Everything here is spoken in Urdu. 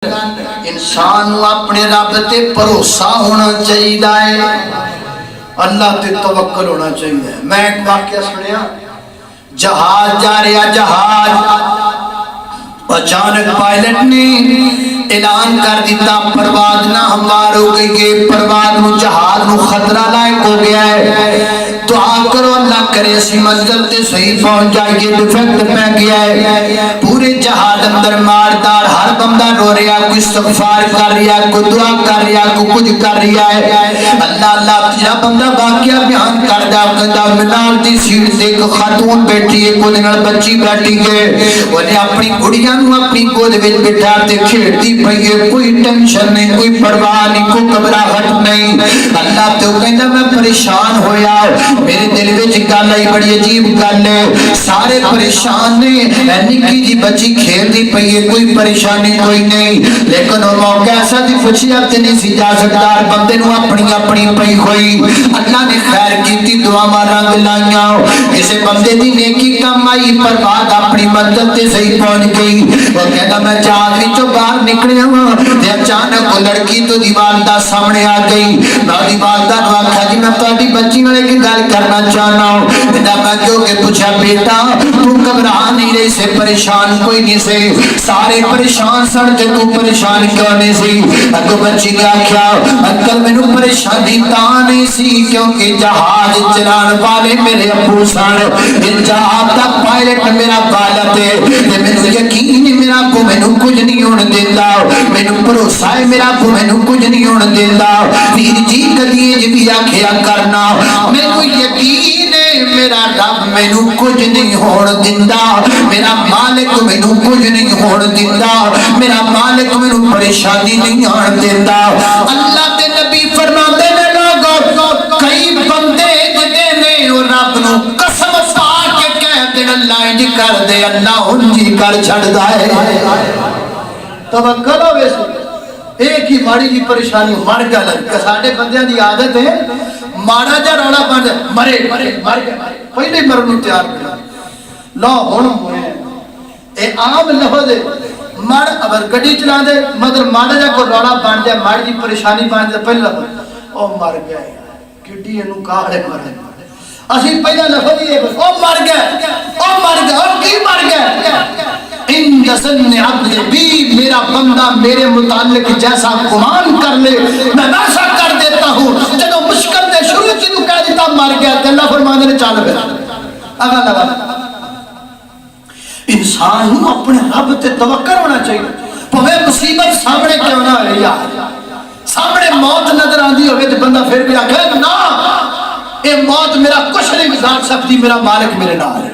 انسان اپنے رب تے بھروسہ ہونا چاہیے، اللہ تے توکل ہونا چاہیے۔ میں ایک واقعہ سنیا، جہاز جا رہا، جہاز اچانک پائلٹ نے اعلان کر دیتا پرواز نہ ہموار ہو گئی کہ پرواز نو جہاز نو خطرہ لائق ہو گیا ہے، دعا کرو اللہ کرے اسی منزل تے صحیح پہنچ جائیے، ڈیفیکٹ پہ گیا ہے۔ پورے جہاز اندر ماردار، ہر بندہ رو رہا، کوئی استغفار کر رہا، کوئی دعا کر رہا، کوئی کچھ کر رہا ہے۔ اللہ اللہ تیرا بندہ واقعہ بیان کر دا، کہتا منال دی سیٹ تے ایک خاتون بیٹھی ہے، کوئی نال بچی بیٹھی ہے، انہیں اپنی گڑیاں نو اپنی گود وچ بٹھا تے کھیڑتی پئی ہے، کوئی ٹینشن نہیں، کوئی پرواہ نہیں، کوئی گھبراہٹ نہیں۔ اللہ تے کہندا میں پریشان ہویا، میرے دل وچ گل آئی بڑی عجیب گل ہے، سارے پریشان نے، نکی جی بچی کھیلتی پئی ہے، کوئی پریشانی کوئی نہیں، لیکن وہ موقع ایسا دی فچیت نہیں سی جا سکتا، بندے نو اپنی اپنی پئی ہوئی۔ اللہ نے خیر کیتی، دعا رنگ لائیاں، کسے بندے دی نیکی کم آئی، پر بات اپنی مدد تے صحیح پہنچ گئی۔ وہ کہتا میں جہاز وچوں باہر نکلیا ہوں تے اچانک وہ لڑکی تو دی والدہ سامنے آ گئی۔ میں دی والدہ نو آکھیا جی میں تہاڈی بچی نال ایک گل کرنا چاہنا ہوں۔ کہندا میں کیوں کہ پوچھا بیٹا تو گھبرا نہیں رہی سے، پریشان کوئی نہیں سے، سارے پریشان سن تے تو پریشان کیوں نہیں سی؟ اگوں بچی نے آکھیا انکل مینوں پریشانی تاں نہیں سی کیونکہ جہاز چلان والے میرے ابو سن، جہاز دا پائلٹ میرا والد ہے تے مینوں یقین ہے میرا ابو مینوں کچھ نہیں ہون دیندا، مینوں بھروسہ ہے میرا ابو مینوں کچھ نہیں ہون دیندا۔ ویر جی کدی اج بھی آکھیا کرنا مینوں یقین ہے میرا رب مینوں کچھ نہیں ہون دیندا، میرا مالک مینوں کچھ نہیں ہون دیندا، میرا مالک مینوں پریشانی نہیں آن دیندا۔ اللہ دے نبی فرماندے نے لوگو کئی بندے جڑے نے او رب نو قسم پا کے کہہ دے اللہ انج کر دے، اللہ انج کر چھڑدا ہے۔ توکل ہوے ایک ہی ماڑی جی پریشانی مر گیا، ساڈے بندیاں دی عادت ہے ماڑا جا رولا بن جائے مرے مر گیا پہلے مرن نو تیار کر لو ہن ہوئے اے عام لفظ ہے مر اگر گڈی چلا دے مگر ماڑا جا کو رولا بن جائے ماڑی جی پریشانی بن جائے پہلا لفظ او مر گیا کڈی اینو کاڑے مرے اسی پہلا لفظ یہ او مر گیا او کی مر گیا ان ظن عبد بی میرا بندہ میرے متعلق جیسا گمان کر لے میں ویسا کر دیتا ہوں۔ جب مشکل نے شروع کی تو کہہ دیتا مر گیا تو اللہ فرمانے نے چل پیا اگا لگا۔ انسان نو اپنے رب تے توکل ہونا چاہیے، پوے مصیبت سامنے کیوں نہ ہوئے یار، سامنے موت نظر آندی ہوئے تو بندہ پھر بھی آکھے نا اے موت میرا کچھ نہیں گزار سکتی، میرا مالک میرے نال ہے۔